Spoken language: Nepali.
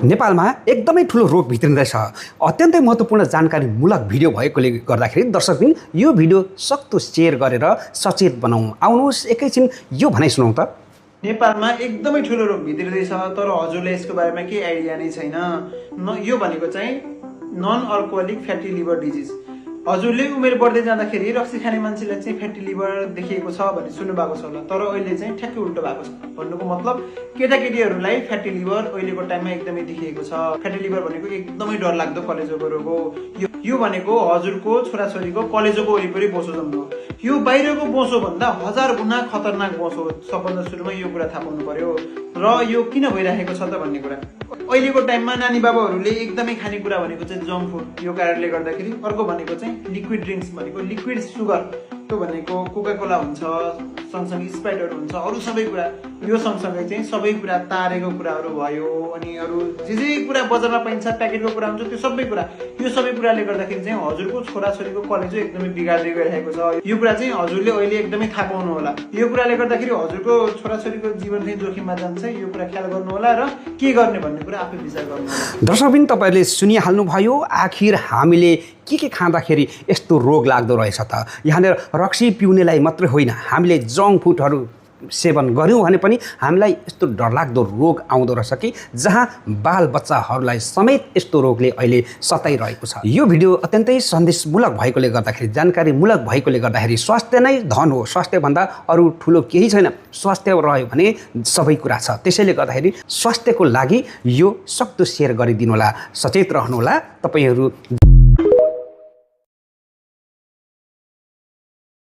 नेपालमा एकदमै ठुलो रोग भित्रिँदैछ। अत्यन्तै महत्त्वपूर्ण जानकारीमूलक भिडियो भएकोले गर्दाखेरि दर्शकबिन यो भिडियो सक्दो शेयर गरेर सचेत बनाऊ। आउनुहोस् एकैछिन यो भनाइ सुनौँ त। नेपालमा एकदमै ठुलो रोग भित्रिँदैछ, तर हजुरले यसको बारेमा केही आइडिया नै छैन। यो भनेको चाहिँ non alcoholic fatty liver disease. हजुरले उमेर बढ्दै जाँदाखेरि रक्सी खाने मान्छेलाई चाहिँ फ्याटी लिभर देखिएको छ भन्ने सुन्नुभएको छ होला, तर अहिले चाहिँ ठ्याक्कै उल्टो भएको छ। भन्नुको मतलब केटाकेटीहरूलाई फ्याटी लिभर अहिलेको टाइममा एकदमै देखिएको छ। फ्याटी लिभर भनेको एकदमै डरलाग्दो कलेजोको रोग हो। यो भनेको हजुरको छोराछोरीको कलेजोको वरिपरि बोसो जम्नु हो। यो बाहिरको बोसो भन्दा 1000 गुणा खतरनाक बोसो हो। सबभन्दा सुरुमा यो कुरा थाहा पाउनु पर्यो। र यो किन भइरहेको छ त भन्ने कुरा, अहिलेको टाइममा नानी बाबाहरूले एकदमै खाने कुरा भनेको चाहिँ जङ्क फुड। यो कारणले गर्दाखेरि अर्को भनेको चाहिँ लिक्विड ड्रिङ्क्स भनेको लिक्विड सुगर, त्यो भनेको कोका कोला हुन्छ, सँगसँगै स्प्राइटहरू हुन्छ, अरू सबै कुरा। यो सँगसँगै चाहिँ सबै कुरा तारेको कुराहरू भयो, अनि अरू जे कुरा बजारमा पाइन्छ प्याकेटको कुरा हुन्छ, त्यो सबै कुरा। यो सबै कुराले गर्दाखेरि चाहिँ हजुरको छोराछोरीको कलेजो एकदमै बिगार्दै गइरहेको छ। यो कुरा चाहिँ हजुरले अहिले एकदमै थाहा पाउनु होला। यो कुराले गर्दाखेरि हजुरको छोराछोरीको जीवन चाहिँ जोखिममा जान्छ। यो कुरा ख्याल गर्नु होला र के गर्ने भन्ने कुरा आफै विचार गर्नु होला। दर्शकबिन तपाईँहरूले सुनिहाल्नुभयो, आखिर हामीले के खाँदाखेरि यस्तो रोग लाग्दो रहेछ त। यहाँनिर रक्सी पिउनेलाई मात्रै होइन, हामीले जङ्क फुडहरू सेवन गऱ्यौँ भने पनि हामीलाई यस्तो डरलाग्दो रोग आउँदो रहेछ कि जहाँ बालबच्चाहरूलाई समेत यस्तो रोगले अहिले सताइरहेको छ। यो भिडियो अत्यन्तै सन्देशमूलक भएकोले गर्दाखेरि, जानकारीमूलक भएकोले गर्दाखेरि स्वास्थ्य नै धन हो। स्वास्थ्यभन्दा अरू ठुलो केही छैन। स्वास्थ्य रह्यो भने सबै कुरा छ। त्यसैले गर्दाखेरि स्वास्थ्यको लागि यो सक्दो सेयर गरिदिनु होला, सचेत रहनुहोला। तपाईँहरू